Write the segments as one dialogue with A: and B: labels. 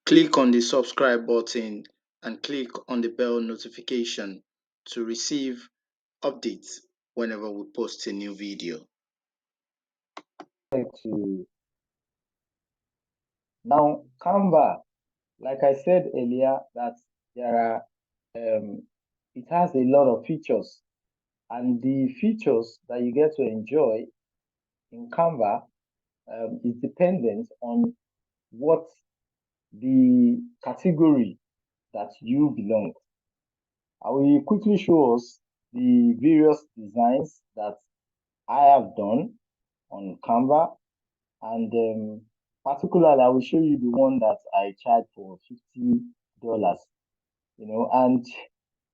A: Click on the subscribe button and click on the bell notification to receive updates whenever we post a new video.
B: Now, Canva, like I said earlier, that there are it has a lot of features, and the features that you get to enjoy in Canva is dependent on what the category that you belong. I will quickly show us the various designs that I have done on Canva, and particularly I will show you the one that I charged for $50. And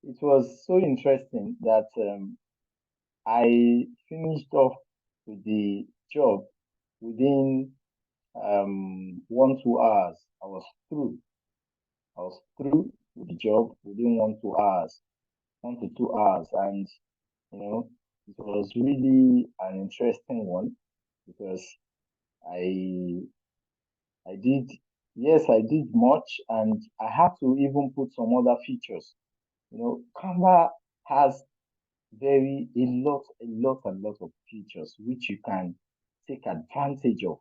B: it was so interesting that I finished off with the job within 1-2 hours. I was through. With the job within 1-2 hours, 1 to 2 hours, and it was really an interesting one because I I did I did much, and I had to even put some other features. Canva has a lot of features which you can take advantage of.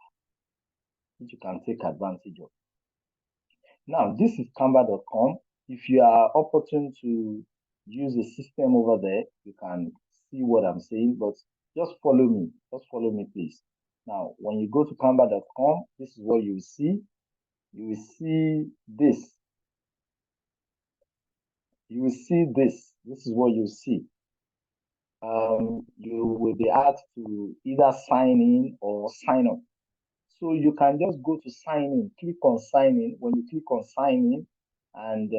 B: Now, this is canva.com. If you are opportune to use the system over there, you can see what I'm saying, but just follow me. Just follow me, please. Now, when you go to canva.com, this is what you will see. You will see this. You will see this. This is what you see. You will be asked to either sign in or sign up. So you can just go to sign in, click on sign in. When you click on sign in, and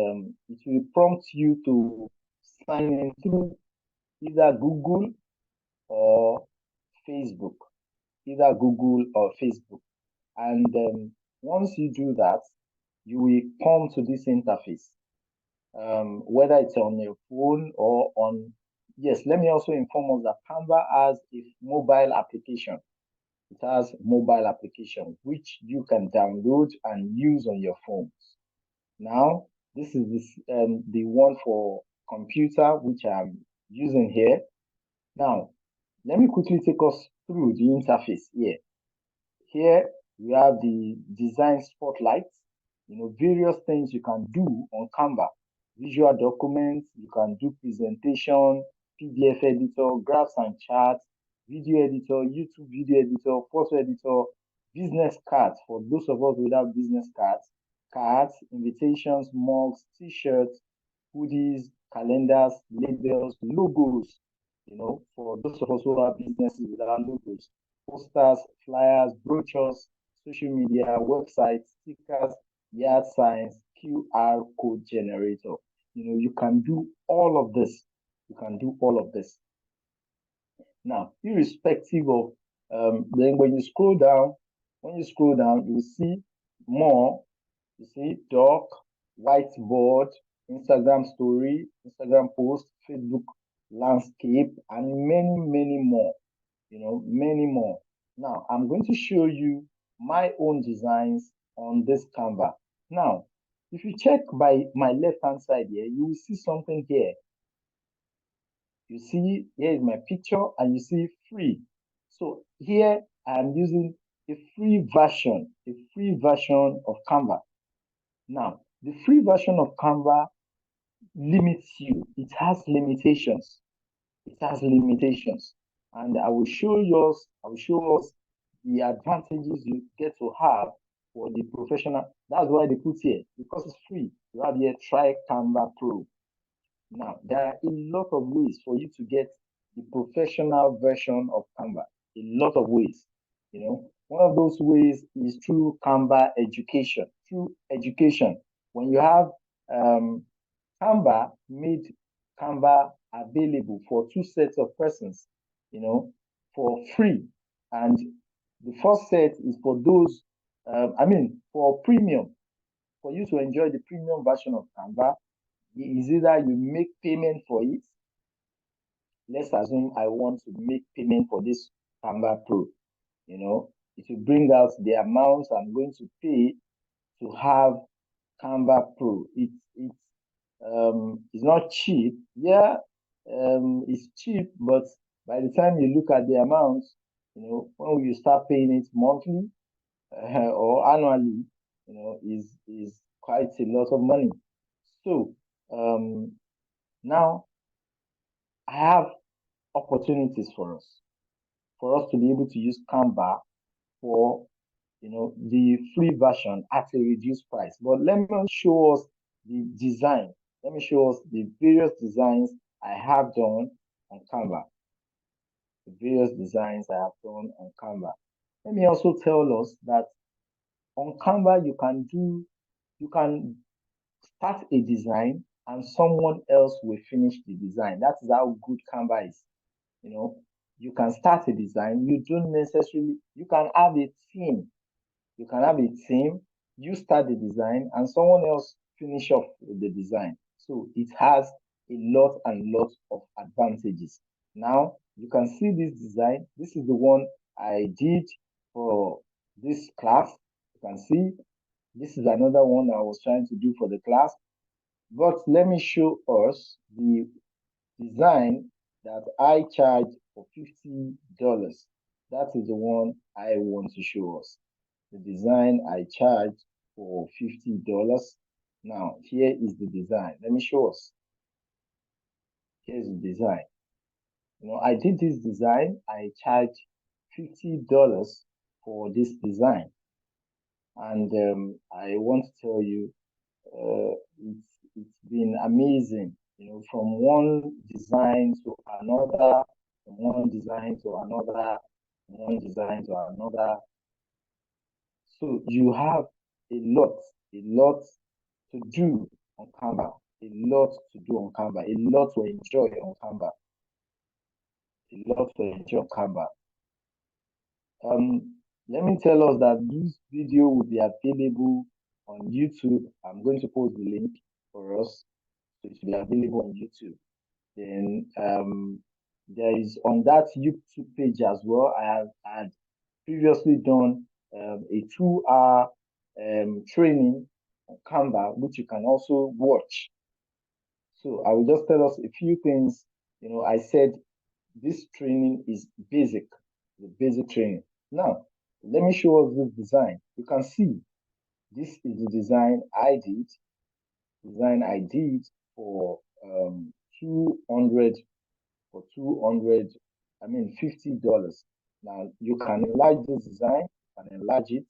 B: it will prompt you to sign in through either Google or Facebook, And once you do that, you will come to this interface, whether it's on your phone or on, yes, let me also inform us that Canva has a mobile application. It has mobile application which you can download and use on your phones. Now, this is the one for computer which I'm using here. Now, let me quickly take us through the interface here. Here we have the design spotlight. Various things you can do on Canva. Visual documents, you can do presentation, PDF editor, graphs and charts, video editor, YouTube video editor, photo editor, business cards for those of us without business cards, invitations, mugs, t-shirts, hoodies, calendars, labels, logos, for those of us who have businesses without logos, posters, flyers, brochures, social media, websites, stickers, yard signs, QR code generator. You can do all of this. Now, irrespective of, then when you scroll down, you will see more. You see doc, whiteboard, Instagram story, Instagram post, Facebook landscape, and many, many more. Many more. Now, I'm going to show you my own designs on this Canva. Now, if you check by my left-hand side here, you will see something here. You see, here is my picture, and you see free. So here I'm using a free version of Canva. Now, the free version of Canva limits you. It has limitations. And I will show us the advantages you get to have for the professional. That's why they put here, because it's free. You have here, try Canva Pro. Now, there are a lot of ways for you to get the professional version of Canva. A lot of ways. One of those ways is through Canva education. When you have Canva made Canva available for 2 sets of persons, for free. And the first set is for those, for premium. For you to enjoy the premium version of Canva, is either you make payment for it. Let's assume I want to make payment for this Canva Pro. It will bring out the amount I'm going to pay to have Canva Pro. It's not cheap. Yeah, it's cheap, but by the time you look at the amount, when you start paying it monthly or annually, is quite a lot of money. So now I have opportunities for us to be able to use Canva for the free version at a reduced price. But let me show us the design. Let me show us the various designs I have done on Canva. The various designs I have done on Canva. Let me also tell us that on Canva you can start a design and someone else will finish the design. That is how good Canva is. You can start a design. You don't necessarily, you can have a team. You can have a team, you start the design, and someone else finish off with the design. So it has a lot and lot of advantages. Now you can see this design. This is the one I did for this class. You can see this is another one I was trying to do for the class. But let me show us the design that I charge for $50. That is the one I want to show us. The design I charge for $50. Now, here is the design. Let me show us. Here's the design. I did this design. I charge $50 for this design. And I want to tell you, it's been amazing. From one design to another, from one design to another, from one design to another. So you have a lot to do on Canva, a lot to do on Canva, a lot to enjoy on Canva, a lot to enjoy on Canva. Let me tell us that this video will be available on YouTube. I'm going to post the link for us, so it will be available on YouTube. Then there is on that YouTube page as well. I have had previously done a 2-hour training on Canva, which you can also watch. So I will just tell us a few things. I said this training is basic, the basic training. Now, let me show us this design. You can see this is the design I did. For 200 for 200, I mean $50. Now you can enlarge this design and enlarge it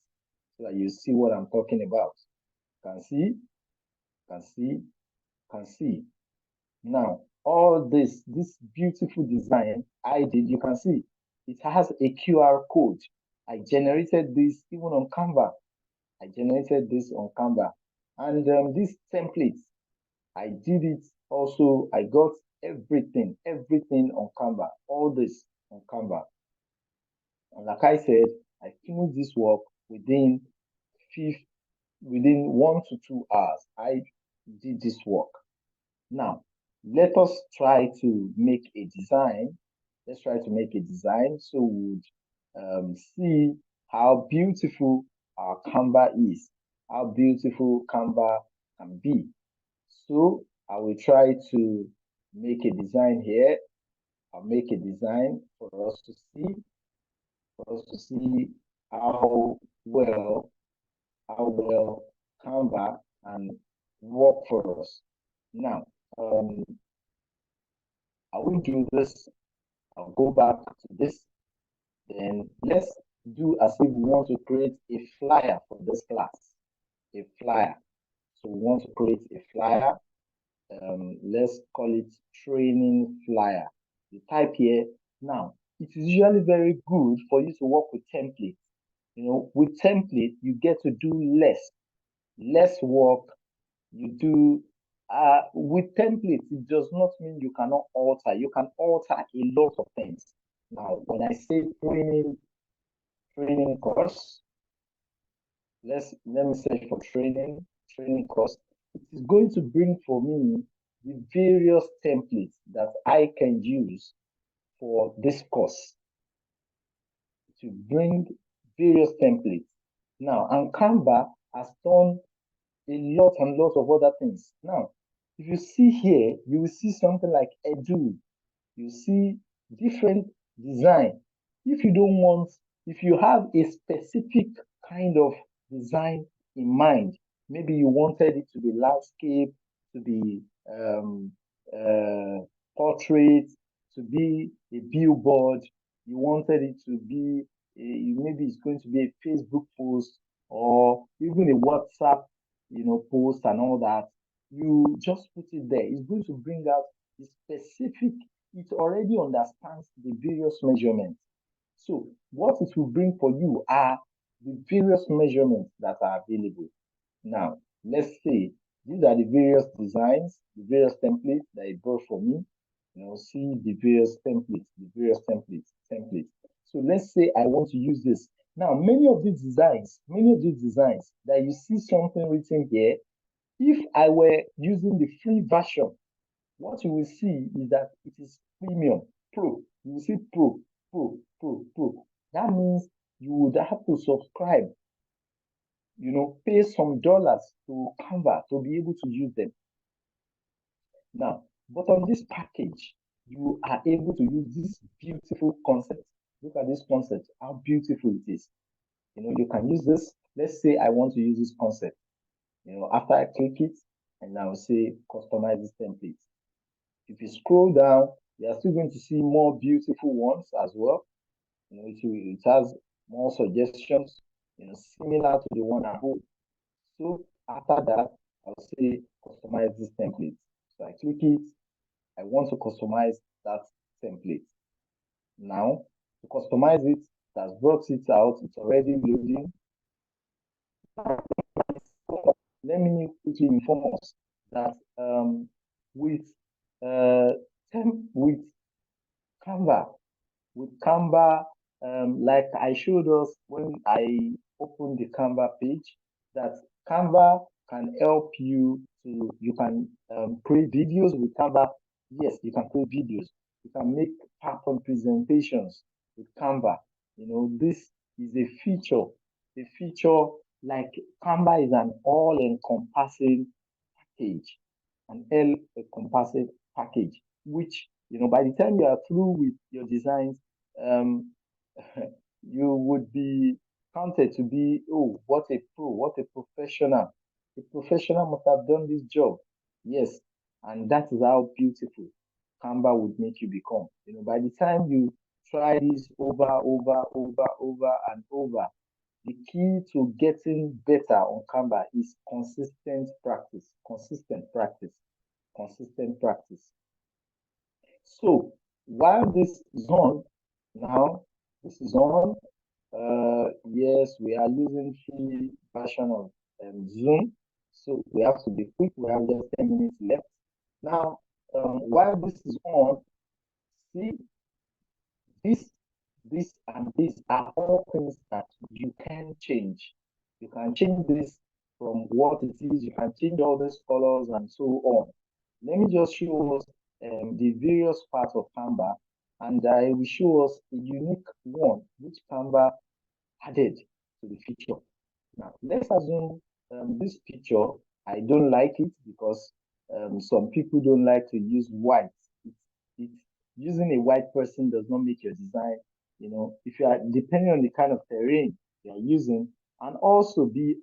B: so that you see what I'm talking about. Can see, can see, can see. Now all this beautiful design I did, you can see it has a QR code. I generated this even on Canva. I generated this on Canva. And this template, I did it also. I got everything on Canva, all this on Canva. And like I said, I finished this work within 1 to 2 hours. I did this work. Now, let us try to make a design. Let's try to make a design so we would see how beautiful our Canva is, how beautiful Canva can be. So I will try to make a design here. I'll make a design for us to see how well Canva can work for us. Now, I will do this. I'll go back to this. Then let's do as if we want to create a flyer for this class. A flyer. So we want to create a flyer. Let's call it training flyer. You type here. Now, it is usually very good for you to work with templates. With template, you get to do less work. You do with templates, it does not mean you cannot alter. You can alter a lot of things. Now, when I say training course, let me search for training course. It is going to bring for me the various templates that I can use for this course. To bring various templates. Now, and Canva has done a lot and lot of other things. Now, if you see here, you will see something like Edu. You see different design. If you don't want, if you have a specific kind of design in mind, maybe you wanted it to be landscape, to be portrait, to be a billboard, you wanted it to be maybe it's going to be a Facebook post or even a WhatsApp, post and all that. You just put it there. It's going to bring out the specific. It already understands the various measurements. So what it will bring for you are the various measurements that are available. Now, let's say these are the various designs, the various templates that it brought for me. See the various templates, templates. So let's say I want to use this. Now, many of these designs that you see something written here, if I were using the free version, what you will see is that it is premium, pro. You will see pro, pro, pro, pro. That means you would have to subscribe, pay some dollars to Canva to be able to use them. Now, but on this package, you are able to use this beautiful concept. Look at this concept, how beautiful it is. You can use this. Let's say I want to use this concept. After I click it, and I will say customize this template. If you scroll down, you are still going to see more beautiful ones as well. It has more suggestions, similar to the one above. So after that, I'll say customize this template. So I click it. I want to customize that template. Now, to customize it, it has brought it out. It's already loading. Let me quickly inform us that with with Canva, like I showed us when I opened the Canva page, that Canva can help you can create videos with Canva. Yes, you can create videos. You can make PowerPoint presentations with Canva. This is a feature like Canva is an all-encompassing package, an all-encompassing package, which, by the time you are through with your designs, um, you would be counted to be, oh, what a pro, what a professional. A professional must have done this job. Yes, and that is how beautiful Canva would make you become. By the time you try this over and over, the key to getting better on Canva is consistent practice, consistent practice. So while this is on, now this is on, yes, we are using free version of Zoom, so we have to be quick. We have just 10 minutes left. Now, while this is on, see this, this, and this are all things that you can change. You can change this from what it is. You can change all these colors and so on. Let me just show us the various parts of Canva, and I will show us a unique one which Canva added to the feature. Now, let's assume this picture, I don't like it because some people don't like to use white. It's using a white person does not make your design, if you are depending on the kind of terrain you are using, and also be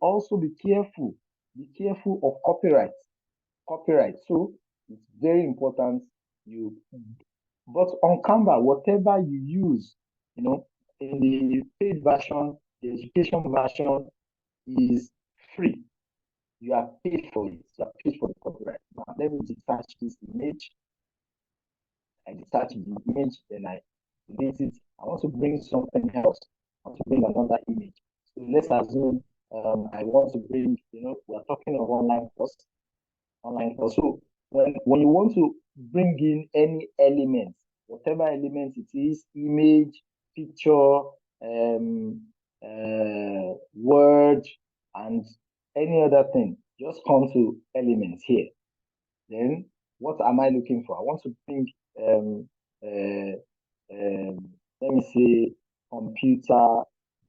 B: careful. Be careful of copyright. So it's very important you but on Canva, whatever you use, in the paid version, the education version is free. You are paid for it. You are paid for the copyright. Now, let me detach this image. I detach the image, then I delete it. I want to bring something else. I want to bring another image. So let's assume I want to bring, we're talking of online course. So when you want to bring in any element, whatever element it is, image, picture, word, and any other thing, just come to elements here. Then what am I looking for? I want to bring uh, let me say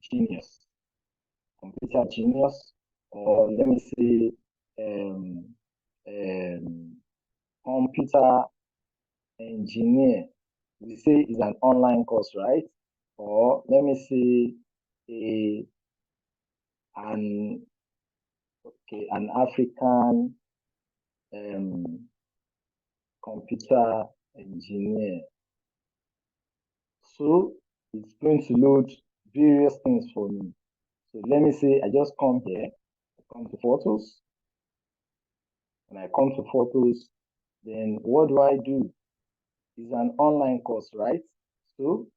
B: genius, computer genius, or let me say computer engineer. We say is an online course, right? Or let me say an an African computer engineer. So it's going to load various things for me. So let me say I just come here, I come to photos. When I come to photos, then what do I do? It's an online course, right? So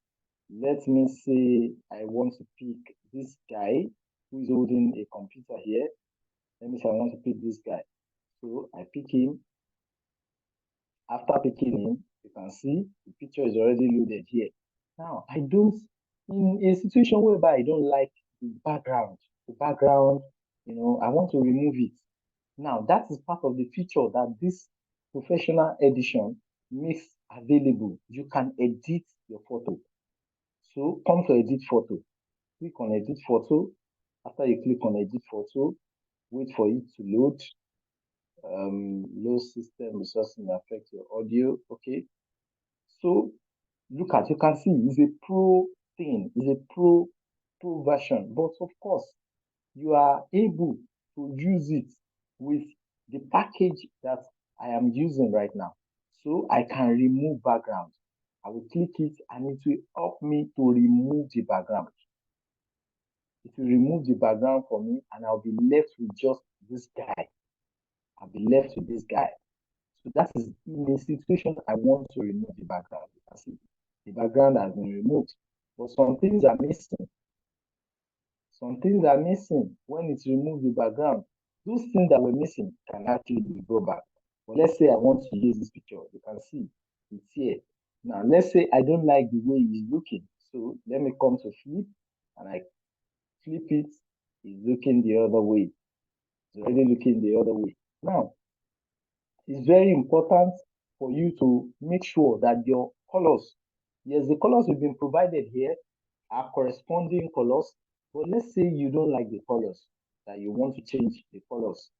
B: let me say I want to pick this guy who is holding a computer here. Let me say I want to pick this guy. So I pick him. After picking him, you can see the picture is already loaded here. Now, I don't, in a situation whereby I don't like the background, I want to remove it. Now, that is part of the feature that this professional edition makes available. You can edit your photo. So come to edit photo. Click on edit photo. After you click on edit photo, wait for it to load. Low system resources may affect your audio. Okay. So look at, you can see it's a pro thing, it's a pro version. But of course, you are able to use it with the package that I am using right now. So I can remove background. I will click it and it will help me to remove the background. It will remove the background for me and I'll be left with just this guy. I'll be left with this guy. So that is in a situation I want to remove the background. You can see the background has been removed, but some things are missing. Some things are missing when it's removed the background. Those things that were missing can actually go back. But let's say I want to use this picture. You can see it's here. Now, let's say I don't like the way he's looking. So let me come to flip and I flip it. He's looking the other way. It's already looking the other way. Now, it's very important for you to make sure that your colors, yes, the colors we've been provided here are corresponding colors, but let's say you don't like the colors, that you want to change the colors.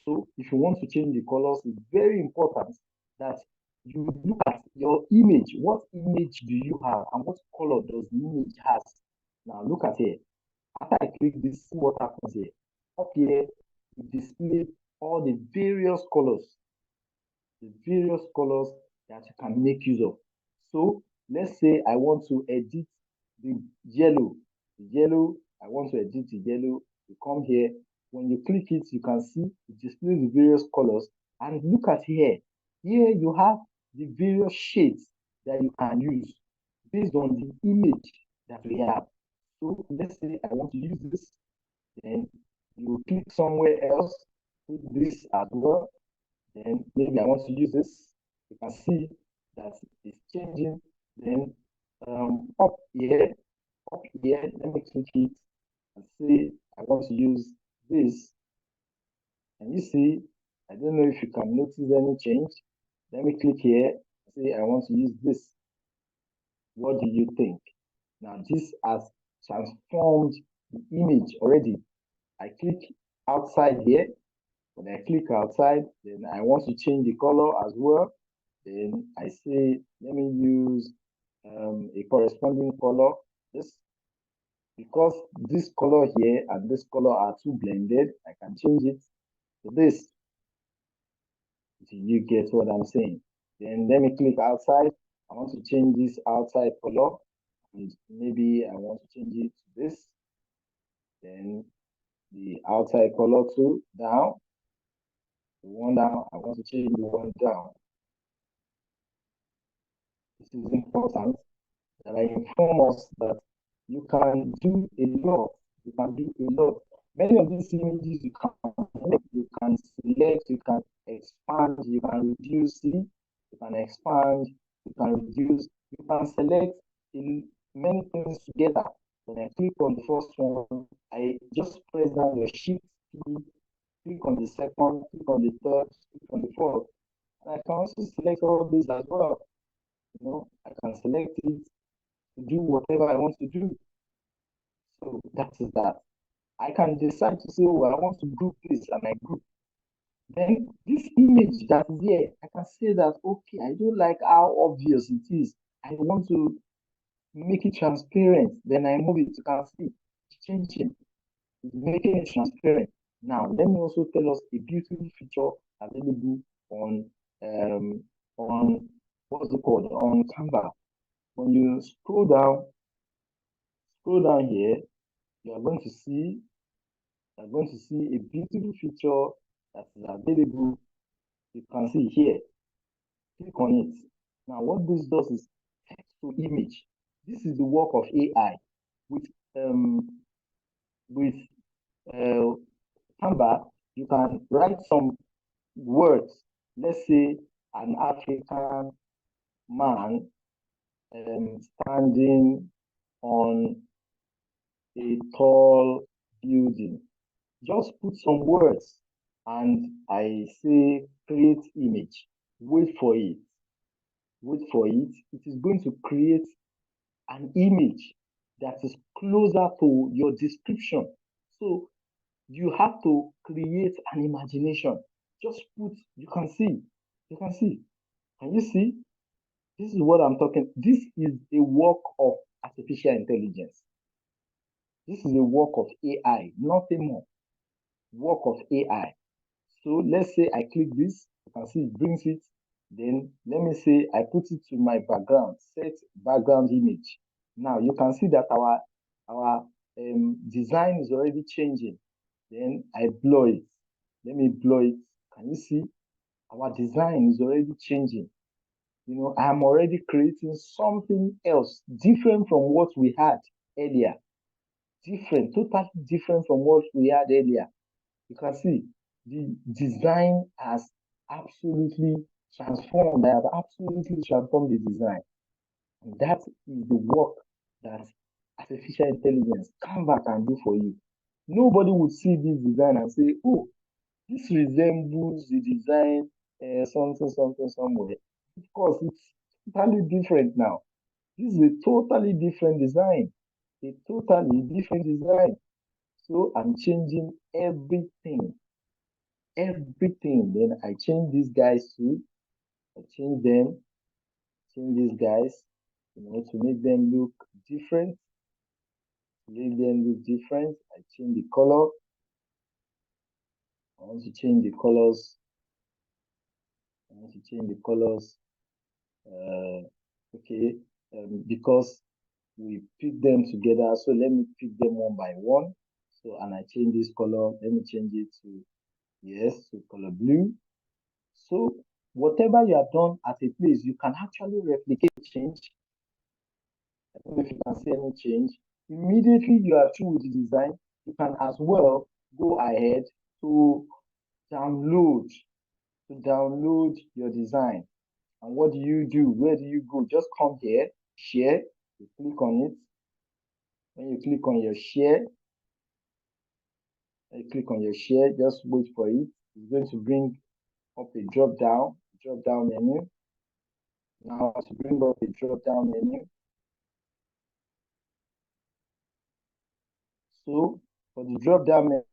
B: So if you want to change the colors, it's very important that you look at your image. What image do you have and what color does the image has? Now look at here. After I click this, see what happens here. Up here, it displays all the various colors that you can make use of. So let's say I want to edit the yellow. I want to edit the yellow. You come here. When you click it, you can see it displays the various colors. And look at here. Here you have the various shades that you can use based on the image that we have. So let's say I want to use this. Then you click somewhere else, put this as well. Then maybe I want to use this. You can see that it's changing. Then up here, let me click it and say I want to use this. And you see, I don't know if you can notice any change. Let me click here, say I want to use this. What do you think? Now this has transformed the image already. I click outside here. When I click outside, then I want to change the color as well. Then I say, let me use a corresponding color. This, because this color here and this color are too blended, I can change it to this. Do you get what I'm saying? Then let me click outside. I want to change this outside color. And maybe I want to change it to this. Then the outside color too, down. The one down, I want to change the one down. This is important that I inform us that you can do a lot. You can do a lot. Many of these images you can select, you can expand, you can reduce it, you can expand, you can reduce, you can select many things together. When I click on the first one, I just press down the shift key, click on the second, click on the third, click on the fourth. And I can also select all these as well. I can select it to do whatever I want to do. So that is that. I can decide to say, oh, I want to group this and I group. Then this image that is here, I can say that, okay, I don't like how obvious it is. I want to make it transparent. Then I move it. You can see it's changing, it's making it transparent. Now, let me also tell us a beautiful feature available on um on what's it called on Canva. When you scroll down here, you are going to see a beautiful feature that is available. You can see here. Click on it. Now, what this does is text to image. This is the work of AI with um with uh, Canva. You can write some words. Let's say an African man standing on a tall building. Just put some words and I say create image. Wait for it. Wait for it. It is going to create an image that is closer to your description. So you have to create an imagination. Just put, you can see, can you see? This is what I'm talking. This is a work of artificial intelligence. This is a work of AI, nothing more. Work of AI. So let's say I click this, you can see it brings it. Then let me say I put it to my background, set background image. Now you can see that our design is already changing. Then I blur it. Let me blur it. Can you see? Our design is already changing. I'm already creating something else different from what we had earlier. Different, totally different from what we had earlier. You can see the design has absolutely transformed. I have absolutely transformed the design. And that is the work that artificial intelligence, Canva, can do for you. Nobody would see this design and say, oh, this resembles the design something, something, somewhere. Of course, it's totally different now. This is a totally different design. A totally different design. So I'm changing everything. Everything. Then I change these guys too. I change these guys, to make them look different. To make them look different. I change the color. I want to change the colors. I want to change the colors. Okay, because we pick them together. So let me pick them one by one. So, and I change this color. Let me change it to, yes, to color blue. So whatever you have done at a place, you can actually replicate change. I don't know if you can see any change. Immediately you are through with the design, you can as well go ahead to download your design. And what do you do? Where do you go? Just come here, share, you click on it. When you click on your share, just wait for it. It's going to bring up a drop down menu. Now to bring up a drop down menu. So for the drop down menu,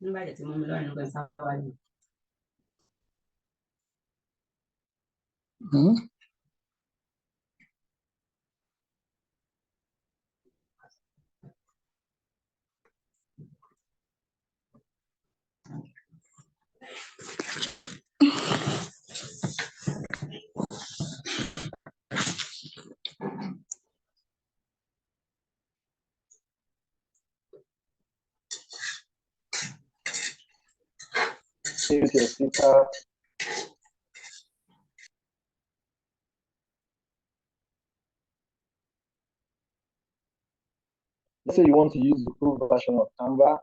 A: Mhm.
B: Use your speaker. Let's say you want to use the pro version of Canva.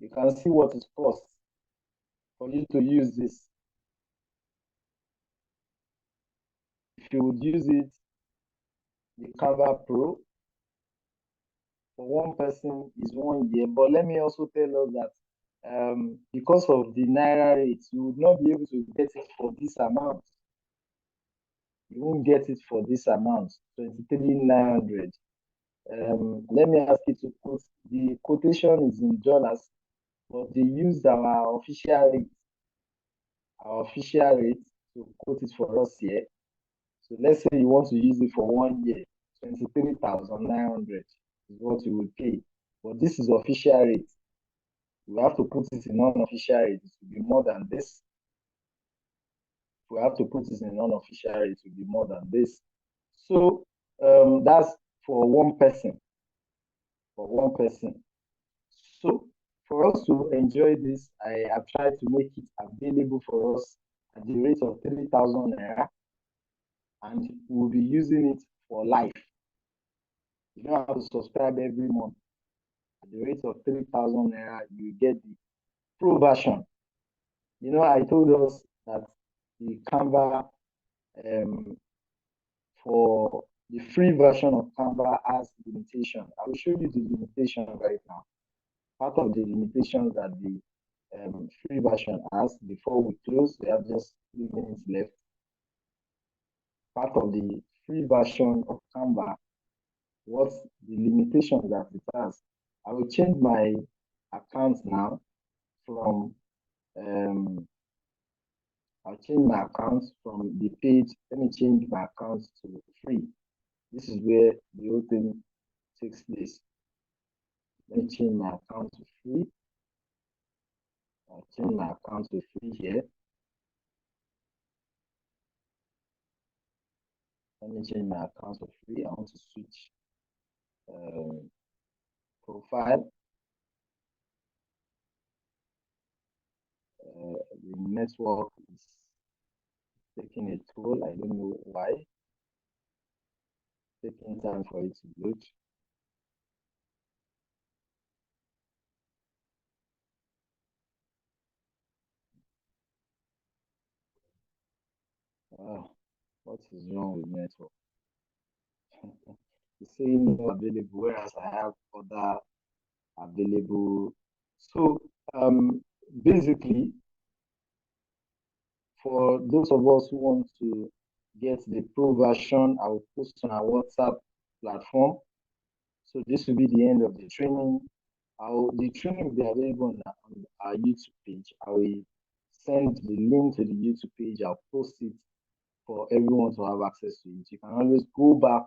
B: You can see what it costs for you to use this. If you would use it, the Canva Pro, for one person is 1 year. But let me also tell us that because of the Naira rate, you would not be able to get it for this amount. You won't get it for this amount, 23,900. Let me ask you to quote, the quotation is in dollars, but they used our official rate to quote it for us here. So let's say you want to use it for 1 year, 23,900 is what you would pay. But this is official rate. We have to put it in non-official rate, it will be more than this. If we have to put it in non-official rate, it will be more than this. So that's for one person. For one person. So for us to enjoy this, I have tried to make it available for us at the rate of 3,000 naira, and we'll be using it for life. You don't have to subscribe every month. At the rate of 3,000 naira, you get the pro version. You know, I told us that the Canva, for the free version of Canva has limitation. I will show you the limitation right now. Part of the limitations that the free version has. Before we close, we have just 3 minutes left. Part of the free version of Canva, what's the limitations that it has? I will change my account now from I'll change my account from the page. Let me change my account to free. This is where the whole thing takes place. Let me change my account to free. I'll change my account to free here. Let me change my account to free. I want to switch profile. The network is taking a toll. I don't know why. Taking time for it to load. What is wrong with network? It's saying no available, whereas I have other available. So basically, for those of us who want to get the pro version, I will post on our WhatsApp platform. So this will be the end of the training. The training will be available on our YouTube page. I will send the link to the YouTube page. I'll post it for everyone to have access to it. You can always go back